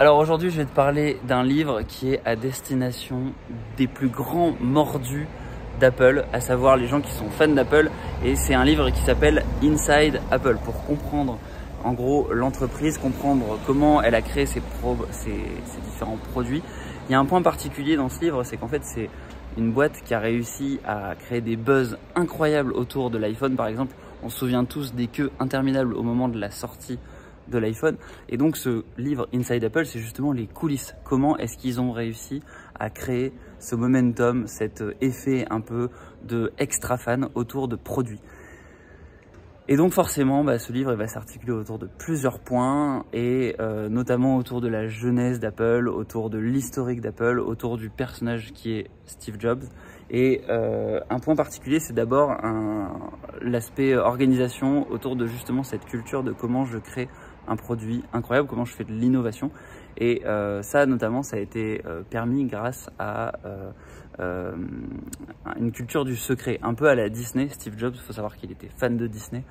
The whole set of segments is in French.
Alors aujourd'hui, je vais te parler d'un livre qui est à destination des plus grands mordus d'Apple, à savoir les gens qui sont fans d'Apple. Et c'est un livre qui s'appelle Inside Apple, pour comprendre en gros l'entreprise, comprendre comment elle a créé ses différents produits. Il y a un point particulier dans ce livre, c'est qu'en fait c'est une boîte qui a réussi à créer des buzz incroyables autour de l'iPhone. Par exemple, on se souvient tous des queues interminables au moment de la sortie de l'iPhone. Et donc ce livre Inside Apple, c'est justement les coulisses. Comment est-ce qu'ils ont réussi à créer ce momentum, cet effet un peu de extra fan autour de produits. Et donc forcément, ce livre va s'articuler autour de plusieurs points, et notamment autour de la jeunesse d'Apple, autour de l'historique d'Apple, autour du personnage qui est Steve Jobs. Et un point particulier, c'est d'abord l'aspect organisation autour de justement cette culture de comment je crée un produit incroyable, comment je fais de l'innovation. Et ça notamment, ça a été permis grâce à une culture du secret, un peu à la Disney. Steve Jobs, il faut savoir qu'il était fan de Disney,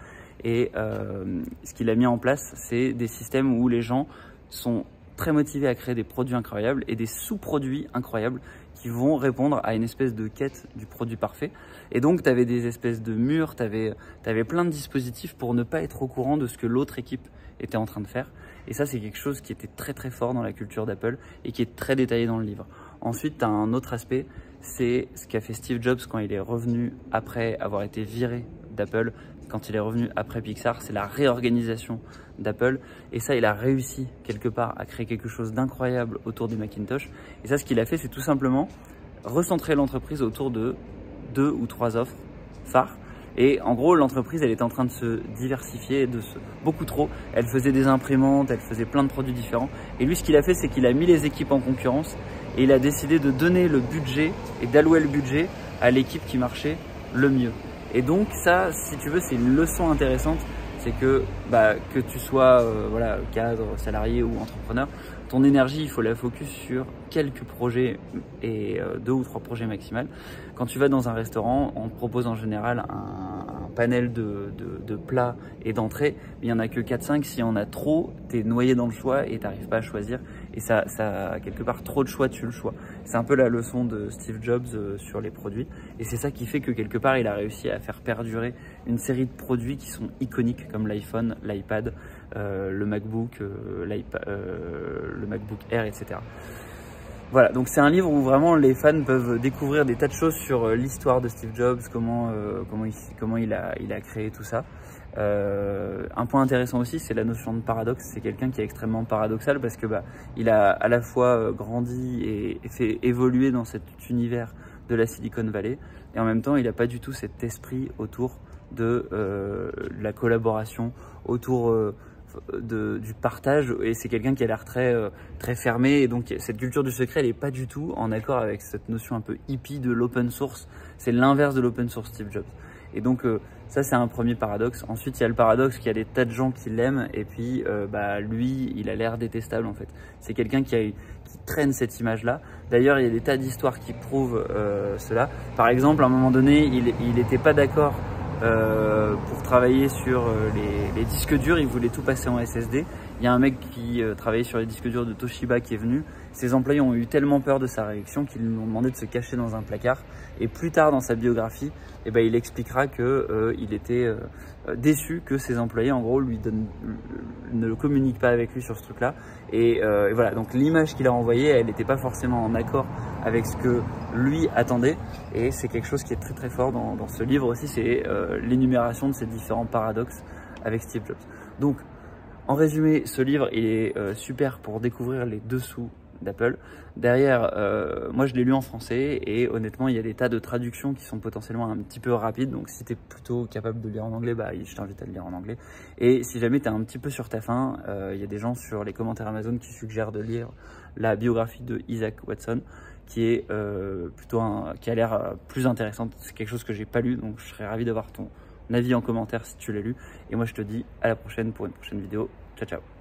et ce qu'il a mis en place, c'est des systèmes où les gens sont très motivés à créer des produits incroyables et des sous-produits incroyables qui vont répondre à une espèce de quête du produit parfait. Et donc, tu avais des espèces de murs, tu avais plein de dispositifs pour ne pas être au courant de ce que l'autre équipe était en train de faire. Et ça, c'est quelque chose qui était très très fort dans la culture d'Apple et qui est très détaillé dans le livre. Ensuite, tu as un autre aspect, c'est ce qu'a fait Steve Jobs quand il est revenu après avoir été viré d'Apple. Quand il est revenu après Pixar, c'est la réorganisation d'Apple. Et ça, il a réussi quelque part à créer quelque chose d'incroyable autour du Macintosh. Et ça, ce qu'il a fait, c'est tout simplement recentrer l'entreprise autour de 2 ou 3 offres phares. Et en gros, l'entreprise, elle était en train de se diversifier beaucoup trop. Elle faisait des imprimantes, elle faisait plein de produits différents. Et lui, ce qu'il a fait, c'est qu'il a mis les équipes en concurrence et il a décidé de donner le budget et d'allouer le budget à l'équipe qui marchait le mieux. Et donc ça, si tu veux, c'est une leçon intéressante. C'est que tu sois cadre, salarié ou entrepreneur, ton énergie, il faut la focus sur quelques projets et 2 ou 3 projets maximal. Quand tu vas dans un restaurant, on te propose en général un panel de plats et d'entrées. Il n'y en a que 4-5. S'il y en a trop, tu es noyé dans le choix et tu n'arrives pas à choisir. Et ça, quelque part, trop de choix tue le choix. C'est un peu la leçon de Steve Jobs sur les produits. Et c'est ça qui fait que quelque part, il a réussi à faire perdurer une série de produits qui sont iconiques, comme l'iPhone, l'iPad, le MacBook, le MacBook Air, etc. Voilà, donc c'est un livre où vraiment les fans peuvent découvrir des tas de choses sur l'histoire de Steve Jobs, comment il a créé tout ça. Un point intéressant aussi, c'est la notion de paradoxe. C'est quelqu'un qui est extrêmement paradoxal parce que il a à la fois grandi et fait évoluer dans cet univers de la Silicon Valley, et en même temps, il n'a pas du tout cet esprit autour de la collaboration, autour du partage, et c'est quelqu'un qui a l'air très fermé, et donc cette culture du secret, elle n'est pas du tout en accord avec cette notion un peu hippie de l'open source. C'est l'inverse de l'open source, Steve Jobs. Et donc ça, c'est un premier paradoxe. Ensuite, il y a le paradoxe qu'il y a des tas de gens qui l'aiment, et puis lui, il a l'air détestable en fait. C'est quelqu'un qui traîne cette image-là. D'ailleurs, il y a des tas d'histoires qui prouvent cela. Par exemple, à un moment donné, il n'était pas d'accord pour travailler sur les disques durs. Il voulait tout passer en SSD. Il y a un mec qui travaillait sur les disques durs de Toshiba qui est venu. Ses employés ont eu tellement peur de sa réaction qu'ils lui ont demandé de se cacher dans un placard. Et plus tard dans sa biographie, il expliquera que il était déçu que ses employés, en gros, ne communiquent pas avec lui sur ce truc-là. Et voilà, donc l'image qu'il a envoyée, elle n'était pas forcément en accord avec ce que lui attendait. Et c'est quelque chose qui est très très fort dans ce livre aussi, c'est l'énumération de ces différents paradoxes avec Steve Jobs. Donc, en résumé, ce livre, il est super pour découvrir les dessous d'Apple. Derrière, moi je l'ai lu en français, et honnêtement, il y a des tas de traductions qui sont potentiellement un petit peu rapides. Donc si tu es plutôt capable de lire en anglais, je t'invite à le lire en anglais. Et si jamais tu es un petit peu sur ta faim, il y a des gens sur les commentaires Amazon qui suggèrent de lire la biographie de Isaac Watson, qui est qui a l'air plus intéressante. C'est quelque chose que j'ai pas lu, donc je serais ravi d'avoir ton avis en commentaire si tu l'as lu. Et moi je te dis à la prochaine pour une prochaine vidéo. Ciao ciao.